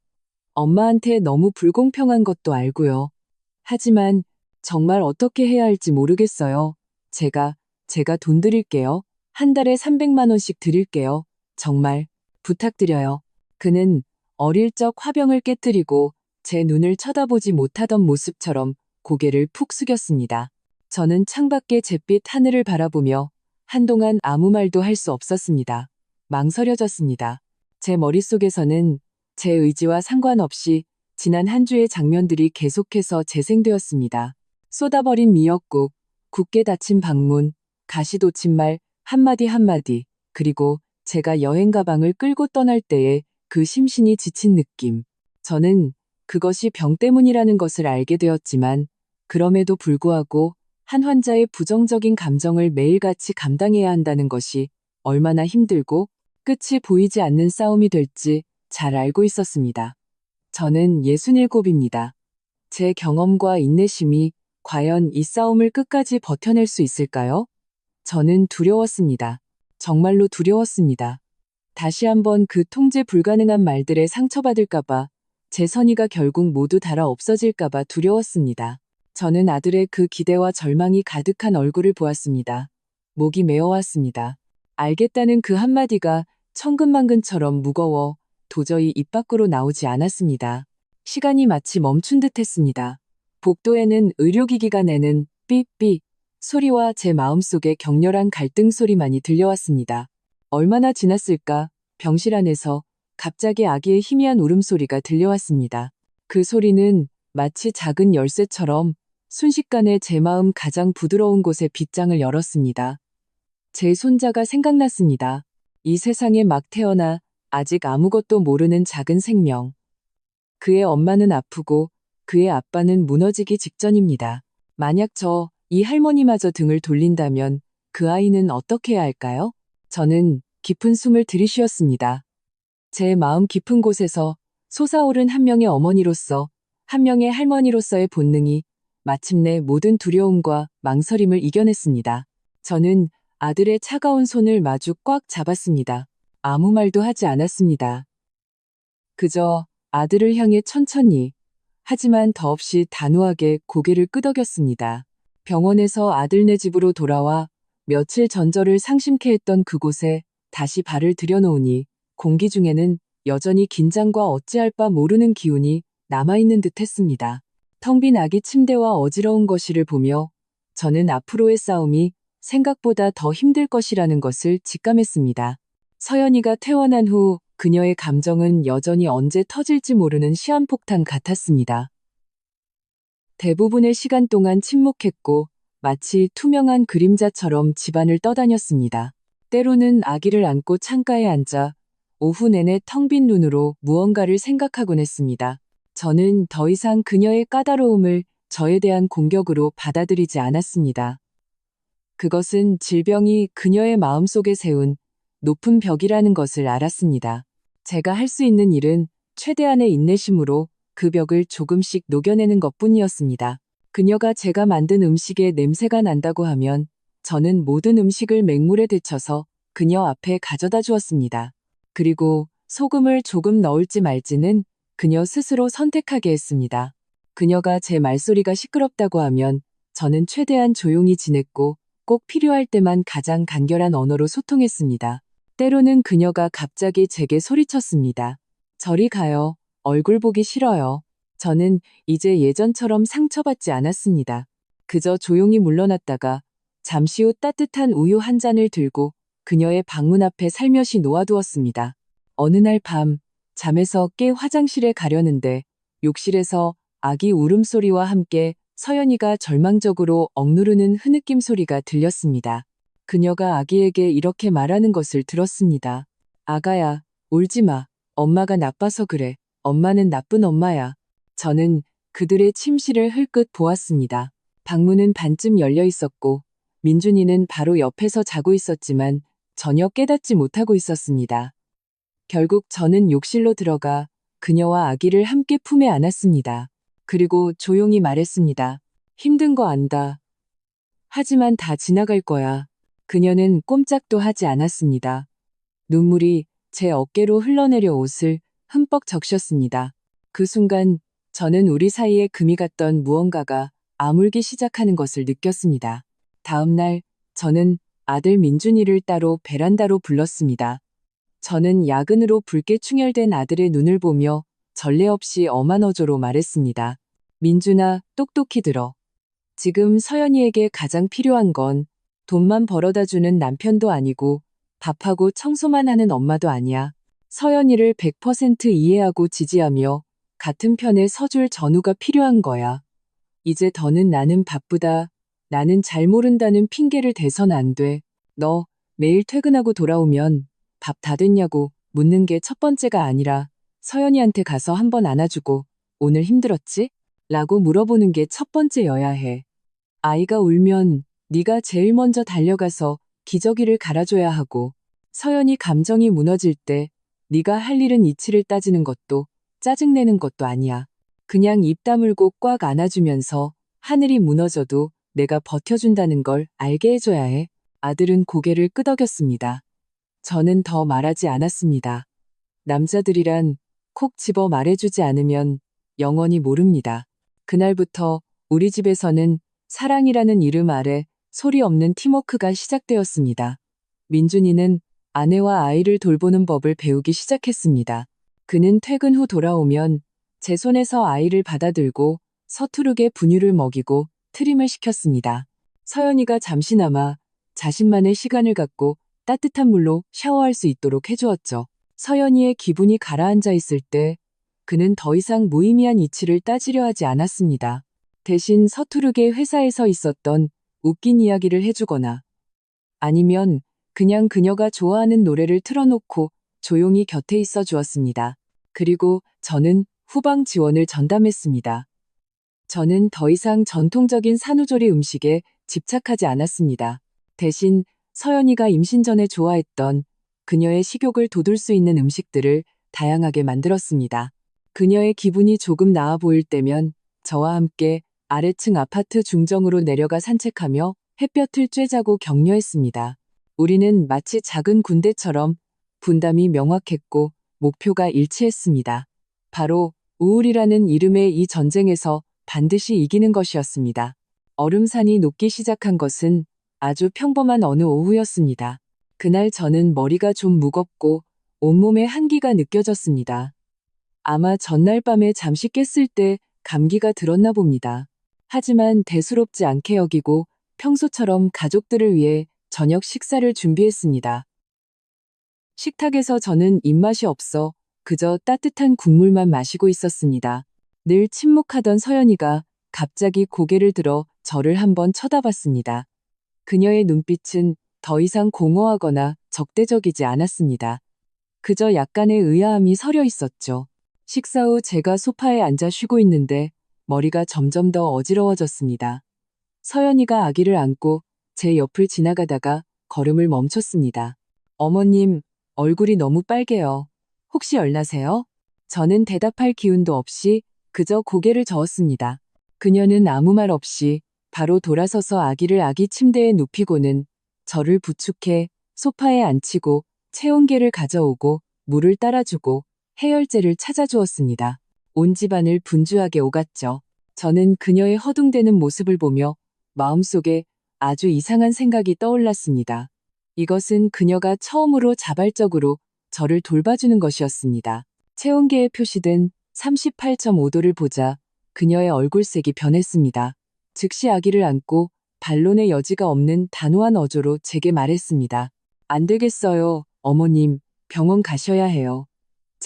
엄마한테 너무 불공평한 것도 알고요. 하지만 정말 어떻게 해야 할지 모르겠어요. 제가 돈 드릴게요. 한 달에 300만 원씩 드릴게요. 정말 부탁드려요. 그는 어릴 적 화병을 깨뜨리고 제 눈을 쳐다보지 못하던 모습처럼 고개를 푹 숙였습니다. 저는 창밖의 잿빛 하늘을 바라보며 한동안 아무 말도 할 수 없었습니다. 망설여졌습니다. 제 머릿속에서는 제 의지와 상관없이 지난 한 주의 장면들이 계속해서 재생되었습니다. 쏟아버린 미역국, 굳게 닫힌 방문, 가시돋친 말 한마디 한마디, 그리고 제가 여행 가방을 끌고 떠날 때의 그 심신이 지친 느낌. 저는 그것이 병 때문이라는 것을 알게 되었지만 그럼에도 불구하고 한 환자의 부정적인 감정을 매일같이 감당해야 한다는 것이 얼마나 힘들고 끝이 보이지 않는 싸움이 될지 잘 알고 있었습니다. 저는 67입니다. 제 경험과 인내심이 과연 이 싸움을 끝까지 버텨낼 수 있을까요? 저는 두려웠습니다. 정말로 두려웠습니다. 다시 한번 그 통제 불가능한 말들에 상처받을까봐, 제 선의가 결국 모두 닳아 없어질까봐 두려웠습니다. 저는 아들의 그 기대와 절망이 가득한 얼굴을 보았습니다. 목이 메어왔습니다. 알겠다는 그 한마디가 천근만근처럼 무거워 도저히 입 밖으로 나오지 않았습니다. 시간이 마치 멈춘 듯 했습니다. 복도에는 의료기기가 내는 삐삐 소리와 제 마음속의 격렬한 갈등 소리만이 들려왔습니다. 얼마나 지났을까? 병실 안에서 갑자기 아기의 희미한 울음소리가 들려왔습니다. 그 소리는 마치 작은 열쇠처럼 순식간에 제 마음 가장 부드러운 곳에 빗장을 열었습니다. 제 손자가 생각났습니다. 이 세상에 막 태어나 아직 아무것도 모르는 작은 생명. 그의 엄마는 아프고 그의 아빠는 무너지기 직전입니다. 만약 이 할머니마저 등을 돌린다면 그 아이는 어떻게 해야 할까요? 저는 깊은 숨을 들이쉬었습니다. 제 마음 깊은 곳에서 솟아오른 한 명의 어머니로서, 한 명의 할머니로서의 본능이 마침내 모든 두려움과 망설임을 이겨냈습니다. 저는 아들의 차가운 손을 마주 꽉 잡았습니다. 아무 말도 하지 않았습니다. 그저 아들을 향해 천천히, 하지만 더없이 단호하게 고개를 끄덕였습니다. 병원에서 아들네 집으로 돌아와 며칠 전절을 상심케 했던 그곳에 다시 발을 들여놓으니 공기 중에는 여전히 긴장과 어찌할 바 모르는 기운이 남아있는 듯 했습니다. 텅 빈 아기 침대와 어지러운 거실을 보며 저는 앞으로의 싸움이 생각보다 더 힘들 것이라는 것을 직감했습니다. 서연이가 퇴원한 후 그녀의 감정은 여전히 언제 터질지 모르는 시한폭탄 같았습니다. 대부분의 시간 동안 침묵했고 마치 투명한 그림자처럼 집안을 떠다녔습니다. 때로는 아기를 안고 창가에 앉아 오후 내내 텅 빈 눈으로 무언가를 생각하곤 했습니다. 저는 더 이상 그녀의 까다로움을 저에 대한 공격으로 받아들이지 않았습니다. 그것은 질병이 그녀의 마음속에 세운 높은 벽이라는 것을 알았습니다. 제가 할 수 있는 일은 최대한의 인내심으로 그 벽을 조금씩 녹여내는 것뿐이었습니다. 그녀가 제가 만든 음식에 냄새가 난다고 하면 저는 모든 음식을 맹물에 데쳐서 그녀 앞에 가져다 주었습니다. 그리고 소금을 조금 넣을지 말지는 그녀 스스로 선택하게 했습니다. 그녀가 제 말소리가 시끄럽다고 하면 저는 최대한 조용히 지냈고 꼭 필요할 때만 가장 간결한 언어로 소통했습니다. 때로는 그녀가 갑자기 제게 소리쳤습니다. 저리 가요. 얼굴 보기 싫어요. 저는 이제 예전처럼 상처받지 않았습니다. 그저 조용히 물러났다가 잠시 후 따뜻한 우유 한 잔을 들고 그녀의 방문 앞에 살며시 놓아두었습니다. 어느 날 밤, 잠에서 깨 화장실에 가려는데 욕실에서 아기 울음소리와 함께 서연이가 절망적으로 억누르는 흐느낌 소리가 들렸습니다. 그녀가 아기에게 이렇게 말하는 것을 들었습니다. 아가야, 울지 마. 엄마가 나빠서 그래. 엄마는 나쁜 엄마야. 저는 그들의 침실을 흘끗 보았습니다. 방문은 반쯤 열려 있었고 민준이는 바로 옆에서 자고 있었지만 전혀 깨닫지 못하고 있었습니다. 결국 저는 욕실로 들어가 그녀와 아기를 함께 품에 안았습니다. 그리고 조용히 말했습니다. 힘든 거 안다. 하지만 다 지나갈 거야. 그녀는 꼼짝도 하지 않았습니다. 눈물이 제 어깨로 흘러내려 옷을 흠뻑 적셨습니다. 그 순간 저는 우리 사이에 금이 갔던 무언가가 아물기 시작하는 것을 느꼈습니다. 다음 날 저는 아들 민준이를 따로 베란다로 불렀습니다. 저는 야근으로 붉게 충혈된 아들의 눈을 보며 전례 없이 엄한 어조로 말했습니다. 민준아, 똑똑히 들어. 지금 서연이에게 가장 필요한 건 돈만 벌어다 주는 남편도 아니고 밥하고 청소만 하는 엄마도 아니야. 서연이를 100% 이해하고 지지하며 같은 편에 서줄 전우가 필요한 거야. 이제 더는 나는 바쁘다. 나는 잘 모른다는 핑계를 대선 안 돼. 너 매일 퇴근하고 돌아오면 밥 다 됐냐고 묻는 게 첫 번째가 아니라 서연이한테 가서 한번 안아주고 오늘 힘들었지? 라고 물어보는 게 첫 번째여야 해. 아이가 울면 네가 제일 먼저 달려가서 기저귀를 갈아줘야 하고 서연이 감정이 무너질 때 네가 할 일은 이치를 따지는 것도 짜증내는 것도 아니야. 그냥 입 다물고 꽉 안아주면서 하늘이 무너져도 내가 버텨준다는 걸 알게 해줘야 해. 아들은 고개를 끄덕였습니다. 저는 더 말하지 않았습니다. 남자들이란 콕 집어 말해주지 않으면 영원히 모릅니다. 그날부터 우리 집에서는 사랑이라는 이름 아래 소리 없는 팀워크가 시작되었습니다. 민준이는 아내와 아이를 돌보는 법을 배우기 시작했습니다. 그는 퇴근 후 돌아오면 제 손에서 아이를 받아들고 서투르게 분유를 먹이고 트림을 시켰습니다. 서연이가 잠시나마 자신만의 시간을 갖고 따뜻한 물로 샤워할 수 있도록 해주었죠. 서연이의 기분이 가라앉아 있을 때 그는 더 이상 무의미한 이치를 따지려 하지 않았습니다. 대신 서투르게 회사에서 있었던 웃긴 이야기를 해주거나 아니면 그냥 그녀가 좋아하는 노래를 틀어놓고 조용히 곁에 있어 주었습니다. 그리고 저는 후방 지원을 전담했습니다. 저는 더 이상 전통적인 산후조리 음식에 집착하지 않았습니다. 대신 서연이가 임신 전에 좋아했던 그녀의 식욕을 돋울 수 있는 음식들을 다양하게 만들었습니다. 그녀의 기분이 조금 나아 보일 때면 저와 함께 아래층 아파트 중정으로 내려가 산책하며 햇볕을 쬐자고 격려했습니다. 우리는 마치 작은 군대처럼 분담이 명확했고 목표가 일치했습니다. 바로 우울이라는 이름의 이 전쟁에서 반드시 이기는 것이었습니다. 얼음산이 녹기 시작한 것은 아주 평범한 어느 오후였습니다. 그날 저는 머리가 좀 무겁고 온몸에 한기가 느껴졌습니다. 아마 전날 밤에 잠시 깼을 때 감기가 들었나 봅니다. 하지만 대수롭지 않게 여기고 평소처럼 가족들을 위해 저녁 식사를 준비했습니다. 식탁에서 저는 입맛이 없어 그저 따뜻한 국물만 마시고 있었습니다. 늘 침묵하던 서연이가 갑자기 고개를 들어 저를 한번 쳐다봤습니다. 그녀의 눈빛은 더 이상 공허하거나 적대적이지 않았습니다. 그저 약간의 의아함이 서려 있었죠. 식사 후 제가 소파에 앉아 쉬고 있는데 머리가 점점 더 어지러워졌습니다. 서연이가 아기를 안고 제 옆을 지나가다가 걸음을 멈췄습니다. 어머님, 얼굴이 너무 빨개요. 혹시 열나세요? 저는 대답할 기운도 없이 그저 고개를 저었습니다. 그녀는 아무 말 없이 바로 돌아서서 아기를 아기 침대에 눕히고는 저를 부축해 소파에 앉히고 체온계를 가져오고 물을 따라주고 해열제를 찾아주었습니다. 온 집안을 분주하게 오갔죠. 저는 그녀의 허둥대는 모습을 보며 마음속에 아주 이상한 생각이 떠올랐습니다. 이것은 그녀가 처음으로 자발적으로 저를 돌봐주는 것이었습니다. 체온계에 표시된 38.5도를 보자 그녀의 얼굴색이 변했습니다. 즉시 아기를 안고 반론의 여지가 없는 단호한 어조로 제게 말했습니다. 안 되겠어요, 어머님. 병원 가셔야 해요.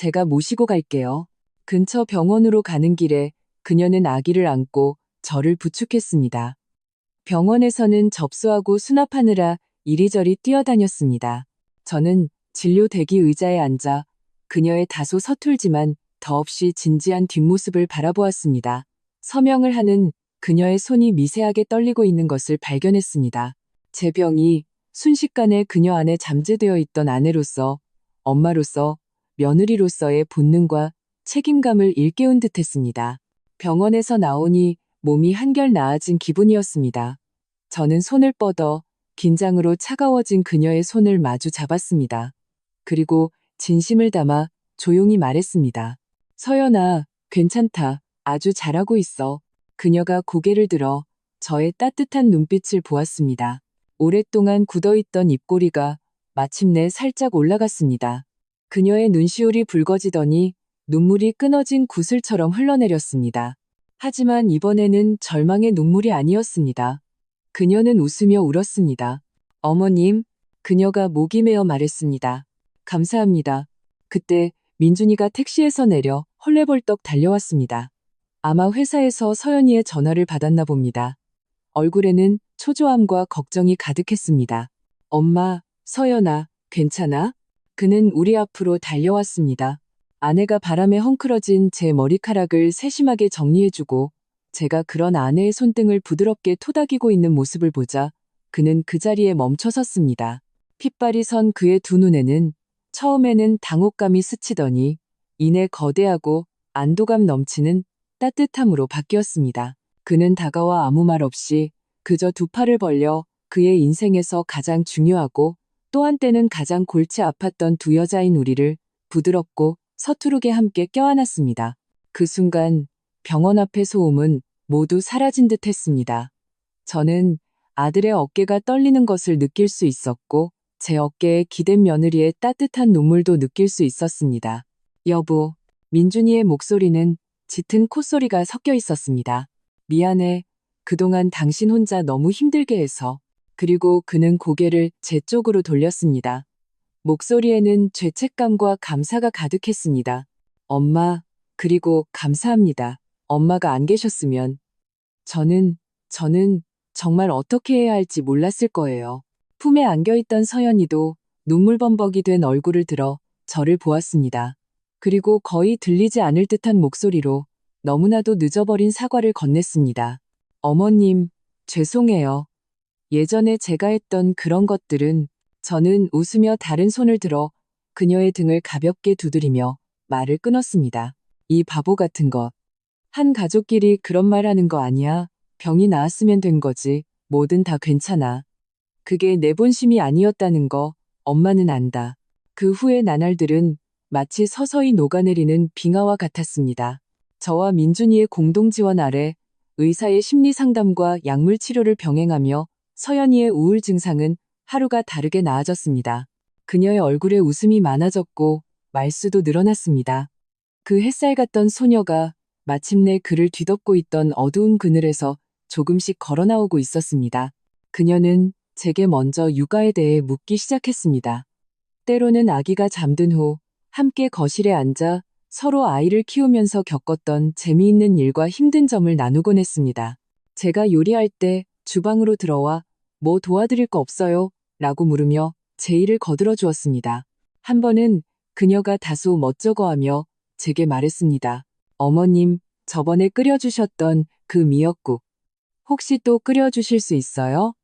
제가 모시고 갈게요. 근처 병원으로 가는 길에 그녀는 아기를 안고 저를 부축했습니다. 병원에서는 접수하고 수납하느라 이리저리 뛰어다녔습니다. 저는 진료 대기 의자에 앉아 그녀의 다소 서툴지만 더없이 진지한 뒷모습을 바라보았습니다. 서명을 하는 그녀의 손이 미세하게 떨리고 있는 것을 발견했습니다. 제 병이 순식간에 그녀 안에 잠재되어 있던 아내로서, 엄마로서, 며느리로서의 본능과 책임감을 일깨운 듯했습니다. 병원에서 나오니 몸이 한결 나아진 기분이었습니다. 저는 손을 뻗어 긴장으로 차가워진 그녀의 손을 마주 잡았습니다. 그리고 진심을 담아 조용히 말했습니다. 서연아, 괜찮다. 아주 잘하고 있어. 그녀가 고개를 들어 저의 따뜻한 눈빛을 보았습니다. 오랫동안 굳어있던 입꼬리가 마침내 살짝 올라갔습니다. 그녀의 눈시울이 붉어지더니 눈물이 끊어진 구슬처럼 흘러내렸습니다. 하지만 이번에는 절망의 눈물이 아니었습니다. 그녀는 웃으며 울었습니다. 어머님, 그녀가 목이 메어 말했습니다. 감사합니다. 그때 민준이가 택시에서 내려 헐레벌떡 달려왔습니다. 아마 회사에서 서연이의 전화를 받았나 봅니다. 얼굴에는 초조함과 걱정이 가득했습니다. 엄마, 서연아, 괜찮아? 그는 우리 앞으로 달려왔습니다. 아내가 바람에 헝클어진 제 머리카락을 세심하게 정리해주고 제가 그런 아내의 손등을 부드럽게 토닥이고 있는 모습을 보자 그는 그 자리에 멈춰 섰습니다. 핏발이 선 그의 두 눈에는 처음에는 당혹감이 스치더니 이내 거대하고 안도감 넘치는 따뜻함으로 바뀌었습니다. 그는 다가와 아무 말 없이 그저 두 팔을 벌려 그의 인생에서 가장 중요하고 또 한때는 가장 골치 아팠던 두 여자인 우리를 부드럽고 서투르게 함께 껴안았습니다. 그 순간 병원 앞의 소음은 모두 사라진 듯 했습니다. 저는 아들의 어깨가 떨리는 것을 느낄 수 있었고 제 어깨에 기댄 며느리의 따뜻한 눈물도 느낄 수 있었습니다. 여보, 민준이의 목소리는 짙은 콧소리가 섞여 있었습니다. 미안해. 그동안 당신 혼자 너무 힘들게 해서. 그리고 그는 고개를 제 쪽으로 돌렸습니다. 목소리에는 죄책감과 감사가 가득했습니다. 엄마, 그리고 감사합니다. 엄마가 안 계셨으면 저는 정말 어떻게 해야 할지 몰랐을 거예요. 품에 안겨있던 서연이도 눈물범벅이 된 얼굴을 들어 저를 보았습니다. 그리고 거의 들리지 않을 듯한 목소리로 너무나도 늦어버린 사과를 건넸습니다. 어머님, 죄송해요. 예전에 제가 했던 그런 것들은. 저는 웃으며 다른 손을 들어 그녀의 등을 가볍게 두드리며 말을 끊었습니다. 이 바보 같은 것. 한 가족끼리 그런 말 하는 거 아니야. 병이 나았으면 된 거지. 뭐든 다 괜찮아. 그게 내 본심이 아니었다는 거 엄마는 안다. 그 후의 나날들은 마치 서서히 녹아내리는 빙하와 같았습니다. 저와 민준이의 공동 지원 아래 의사의 심리 상담과 약물 치료를 병행하며 서연이의 우울 증상은 하루가 다르게 나아졌습니다. 그녀의 얼굴에 웃음이 많아졌고 말수도 늘어났습니다. 그 햇살 같던 소녀가 마침내 그를 뒤덮고 있던 어두운 그늘에서 조금씩 걸어 나오고 있었습니다. 그녀는 제게 먼저 육아에 대해 묻기 시작했습니다. 때로는 아기가 잠든 후 함께 거실에 앉아 서로 아이를 키우면서 겪었던 재미있는 일과 힘든 점을 나누곤 했습니다. 제가 요리할 때 주방으로 들어와 뭐 도와드릴 거 없어요? 라고 물으며 제 일을 거들어 주었습니다. 한 번은 그녀가 다소 멋쩍어하며 제게 말했습니다. 어머님, 저번에 끓여주셨던 그 미역국. 혹시 또 끓여주실 수 있어요?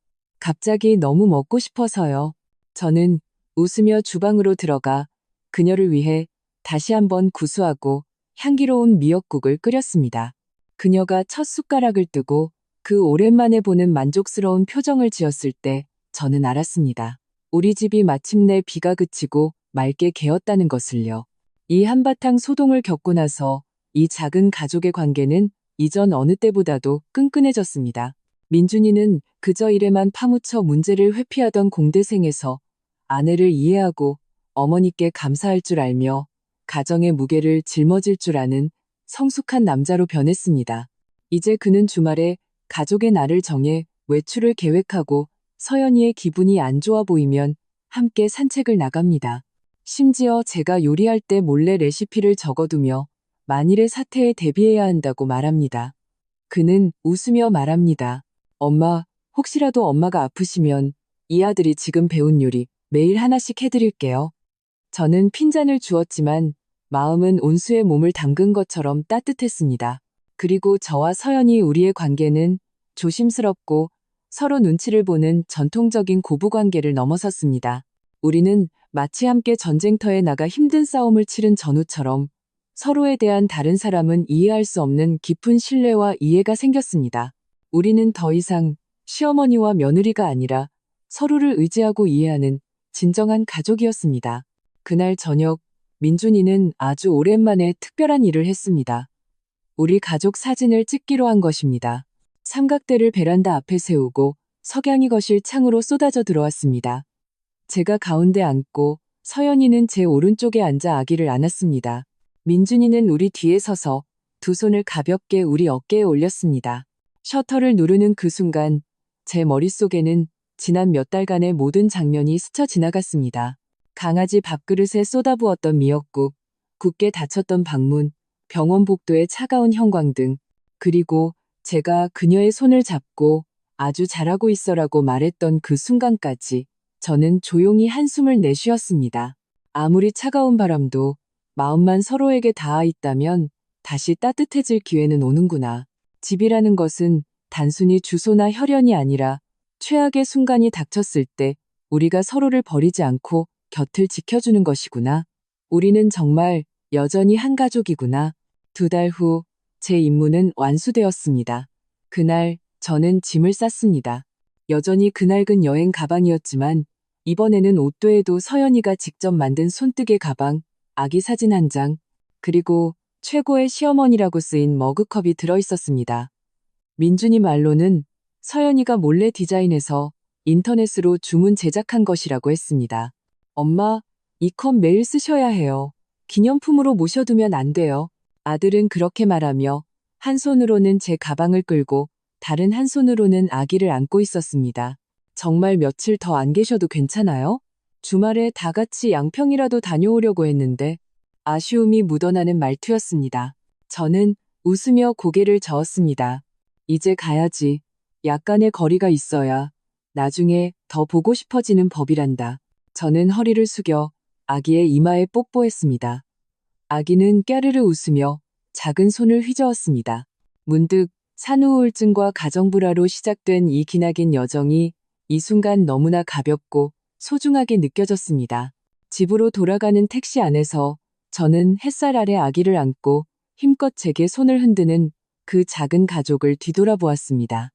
갑자기 너무 먹고 싶어서요. 저는 웃으며 주방으로 들어가 그녀를 위해 다시 한번 구수하고 향기로운 미역국을 끓였습니다. 그녀가 첫 숟가락을 뜨고 그 오랜만에 보는 만족스러운 표정을 지었을 때 저는 알았습니다. 우리 집이 마침내 비가 그치고 맑게 개었다는 것을요. 이 한바탕 소동을 겪고 나서 이 작은 가족의 관계는 이전 어느 때보다도 끈끈해졌습니다. 민준이는 그저 일에만 파묻혀 문제를 회피하던 공대생에서 아내를 이해하고 어머니께 감사할 줄 알며 가정의 무게를 짊어질 줄 아는 성숙한 남자로 변했습니다. 이제 그는 주말에 가족의 날을 정해 외출을 계획하고 서연이의 기분이 안 좋아 보이면 함께 산책을 나갑니다. 심지어 제가 요리할 때 몰래 레시피를 적어두며 만일의 사태에 대비해야 한다고 말합니다. 그는 웃으며 말합니다. 엄마, 혹시라도 엄마가 아프시면 이 아들이 지금 배운 요리 매일 하나씩 해드릴게요. 저는 핀잔을 주었지만 마음은 온수에 몸을 담근 것처럼 따뜻했습니다. 그리고 저와 서연이 우리의 관계는 조심스럽고 서로 눈치를 보는 전통적인 고부관계를 넘어섰습니다. 우리는 마치 함께 전쟁터에 나가 힘든 싸움을 치른 전우처럼 서로에 대한 다른 사람은 이해할 수 없는 깊은 신뢰와 이해가 생겼습니다. 우리는 더 이상 시어머니와 며느리가 아니라 서로를 의지하고 이해하는 진정한 가족이었습니다. 그날 저녁, 민준이는 아주 오랜만에 특별한 일을 했습니다. 우리 가족 사진을 찍기로 한 것입니다. 삼각대를 베란다 앞에 세우고 석양이 거실 창으로 쏟아져 들어왔습니다. 제가 가운데 앉고 서연이는 제 오른쪽에 앉아 아기를 안았습니다. 민준이는 우리 뒤에 서서 두 손을 가볍게 우리 어깨에 올렸습니다. 셔터를 누르는 그 순간 제 머릿속에는 지난 몇 달간의 모든 장면이 스쳐 지나갔습니다. 강아지 밥그릇에 쏟아부었던 미역국, 굳게 닫혔던 방문, 병원 복도의 차가운 형광등, 그리고 제가 그녀의 손을 잡고 아주 잘하고 있어라고 말했던 그 순간까지 저는 조용히 한숨을 내쉬었습니다. 아무리 차가운 바람도 마음만 서로에게 닿아 있다면 다시 따뜻해질 기회는 오는구나. 집이라는 것은 단순히 주소나 혈연이 아니라 최악의 순간이 닥쳤을 때 우리가 서로를 버리지 않고 곁을 지켜주는 것이구나. 우리는 정말 여전히 한 가족이구나. 2달 후 제 임무는 완수되었습니다. 그날 저는 짐을 쌌습니다. 여전히 그낡은 여행 가방이었지만 이번에는 옷도에도 서연이가 직접 만든 손뜨개 가방, 아기 사진 한 장, 그리고 최고의 시어머니라고 쓰인 머그컵이 들어있었습니다. 민준이 말로는 서연이가 몰래 디자인해서 인터넷으로 주문 제작한 것이라고 했습니다. 엄마, 이 컵 매일 쓰셔야 해요. 기념품으로 모셔두면 안 돼요. 아들은 그렇게 말하며 한 손으로는 제 가방을 끌고 다른 한 손으로는 아기를 안고 있었습니다. 정말 며칠 더 안 계셔도 괜찮아요? 주말에 다 같이 양평이라도 다녀오려고 했는데 아쉬움이 묻어나는 말투였습니다. 저는 웃으며 고개를 저었습니다. 이제 가야지. 약간의 거리가 있어야 나중에 더 보고 싶어지는 법이란다. 저는 허리를 숙여 아기의 이마에 뽀뽀했습니다. 아기는 깨르르 웃으며 작은 손을 휘저었습니다. 문득 산후우울증과 가정불화로 시작된 이 기나긴 여정이 이 순간 너무나 가볍고 소중하게 느껴졌습니다. 집으로 돌아가는 택시 안에서 저는 햇살 아래 아기를 안고 힘껏 제게 손을 흔드는 그 작은 가족을 뒤돌아보았습니다.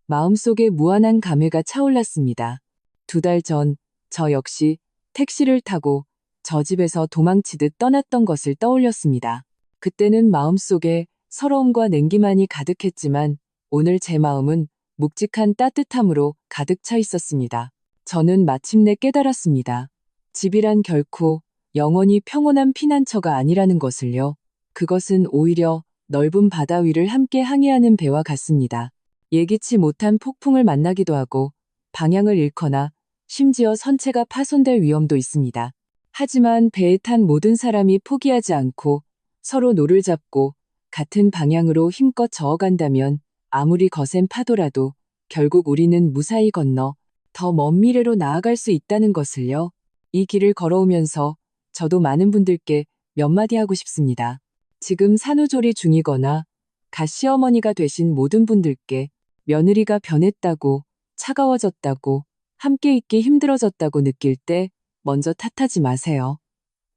마음속에 무한한 감회가 차올랐습니다. 2달 전 저 역시 택시를 타고 저 집에서 도망치듯 떠났던 것을 떠올렸습니다. 그때는 마음속에 서러움과 냉기만이 가득했지만 오늘 제 마음은 묵직한 따뜻함으로 가득 차 있었습니다. 저는 마침내 깨달았습니다. 집이란 결코 영원히 평온한 피난처가 아니라는 것을요. 그것은 오히려 넓은 바다 위를 함께 항해하는 배와 같습니다. 예기치 못한 폭풍을 만나기도 하고 방향을 잃거나 심지어 선체가 파손될 위험도 있습니다. 하지만 배에 탄 모든 사람이 포기하지 않고 서로 노를 잡고 같은 방향으로 힘껏 저어간다면 아무리 거센 파도라도 결국 우리는 무사히 건너 더 먼 미래로 나아갈 수 있다는 것을요. 이 길을 걸어오면서 저도 많은 분들께 몇 마디 하고 싶습니다. 지금 산후조리 중이거나 갓 시어머니가 되신 모든 분들께 며느리가 변했다고, 차가워졌다고, 함께 있기 힘들어졌다고 느낄 때 먼저 탓하지 마세요.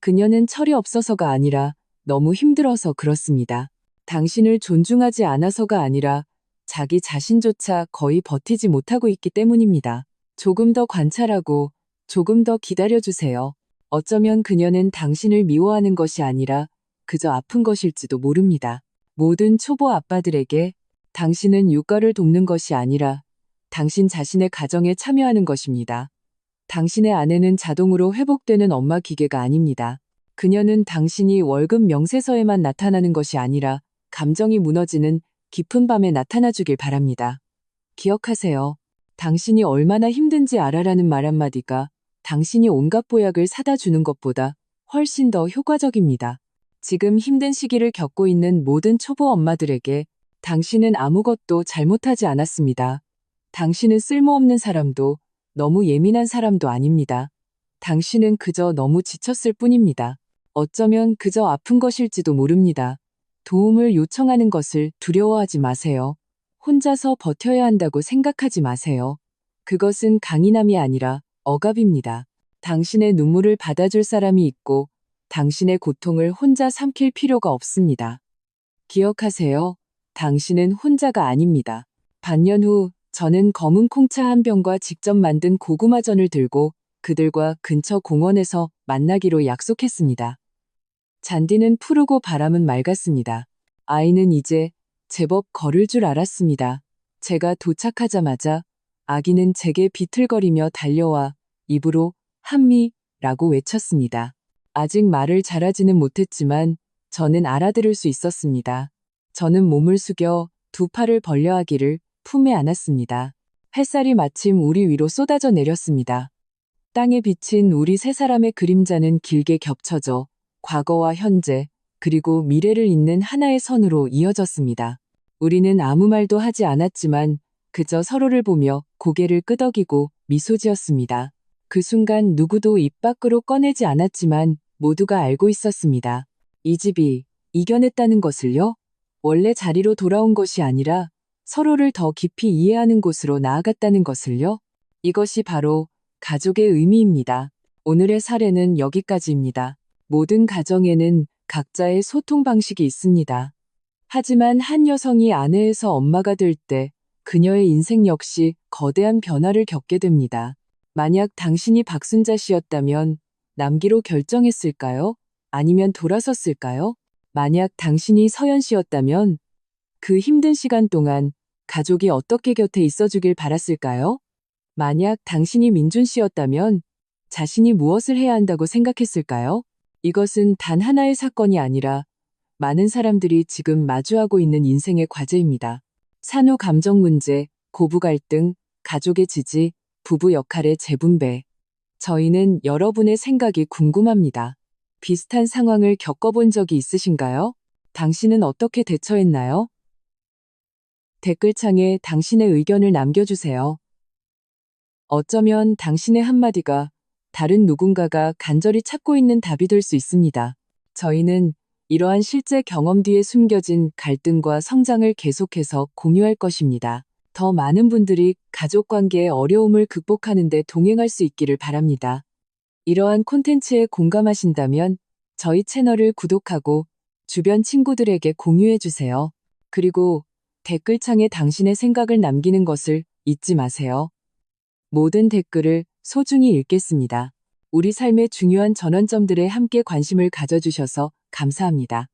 그녀는 철이 없어서가 아니라 너무 힘들어서 그렇습니다. 당신을 존중하지 않아서가 아니라 자기 자신조차 거의 버티지 못하고 있기 때문입니다. 조금 더 관찰하고 조금 더 기다려주세요. 어쩌면 그녀는 당신을 미워하는 것이 아니라 그저 아픈 것일지도 모릅니다. 모든 초보 아빠들에게 당신은 육아를 돕는 것이 아니라 당신 자신의 가정에 참여하는 것입니다. 당신의 아내는 자동으로 회복되는 엄마 기계가 아닙니다. 그녀는 당신이 월급 명세서에만 나타나는 것이 아니라 감정이 무너지는 깊은 밤에 나타나 주길 바랍니다. 기억하세요. 당신이 얼마나 힘든지 알아라는 말 한마디가 당신이 온갖 보약을 사다 주는 것보다 훨씬 더 효과적입니다. 지금 힘든 시기를 겪고 있는 모든 초보 엄마들에게 당신은 아무것도 잘못하지 않았습니다. 당신은 쓸모없는 사람도 너무 예민한 사람도 아닙니다. 당신은 그저 너무 지쳤을 뿐입니다. 어쩌면 그저 아픈 것일지도 모릅니다. 도움을 요청하는 것을 두려워하지 마세요. 혼자서 버텨야 한다고 생각하지 마세요. 그것은 강인함이 아니라 억압입니다. 당신의 눈물을 받아줄 사람이 있고 당신의 고통을 혼자 삼킬 필요가 없습니다. 기억하세요. 당신은 혼자가 아닙니다. 반년 후 저는 검은 콩차 한 병과 직접 만든 고구마전을 들고 그들과 근처 공원에서 만나기로 약속했습니다. 잔디는 푸르고 바람은 맑았습니다. 아이는 이제 제법 걸을 줄 알았습니다. 제가 도착하자마자 아기는 제게 비틀거리며 달려와 입으로 한미라고 외쳤습니다. 아직 말을 잘하지는 못했지만 저는 알아들을 수 있었습니다. 저는 몸을 숙여 두 팔을 벌려 아기를 품에 안았습니다. 햇살이 마침 우리 위로 쏟아져 내렸습니다. 땅에 비친 우리 세 사람의 그림자는 길게 겹쳐져 과거와 현재 그리고 미래를 잇는 하나의 선으로 이어졌습니다. 우리는 아무 말도 하지 않았지만 그저 서로를 보며 고개를 끄덕이고 미소 지었습니다. 그 순간 누구도 입 밖으로 꺼내지 않았지만 모두가 알고 있었습니다. 이 집이 이겨냈다는 것을요? 원래 자리로 돌아온 것이 아니라 서로를 더 깊이 이해하는 곳으로 나아갔다는 것을요? 이것이 바로 가족의 의미입니다. 오늘의 사례는 여기까지입니다. 모든 가정에는 각자의 소통 방식이 있습니다. 하지만 한 여성이 아내에서 엄마가 될 때 그녀의 인생 역시 거대한 변화를 겪게 됩니다. 만약 당신이 박순자 씨였다면 남기로 결정했을까요? 아니면 돌아섰을까요? 만약 당신이 서연 씨였다면 그 힘든 시간 동안 가족이 어떻게 곁에 있어주길 바랐을까요? 만약 당신이 민준 씨였다면 자신이 무엇을 해야 한다고 생각했을까요? 이것은 단 하나의 사건이 아니라 많은 사람들이 지금 마주하고 있는 인생의 과제입니다. 산후 감정 문제, 고부 갈등, 가족의 지지, 부부 역할의 재분배. 저희는 여러분의 생각이 궁금합니다. 비슷한 상황을 겪어본 적이 있으신가요? 당신은 어떻게 대처했나요? 댓글창에 당신의 의견을 남겨주세요. 어쩌면 당신의 한마디가 다른 누군가가 간절히 찾고 있는 답이 될 수 있습니다. 저희는 이러한 실제 경험 뒤에 숨겨진 갈등과 성장을 계속해서 공유할 것입니다. 더 많은 분들이 가족 관계의 어려움을 극복하는 데 동행할 수 있기를 바랍니다. 이러한 콘텐츠에 공감하신다면 저희 채널을 구독하고 주변 친구들에게 공유해 주세요. 그리고 댓글창에 당신의 생각을 남기는 것을 잊지 마세요. 모든 댓글을 소중히 읽겠습니다. 우리 삶의 중요한 전환점들에 함께 관심을 가져주셔서 감사합니다.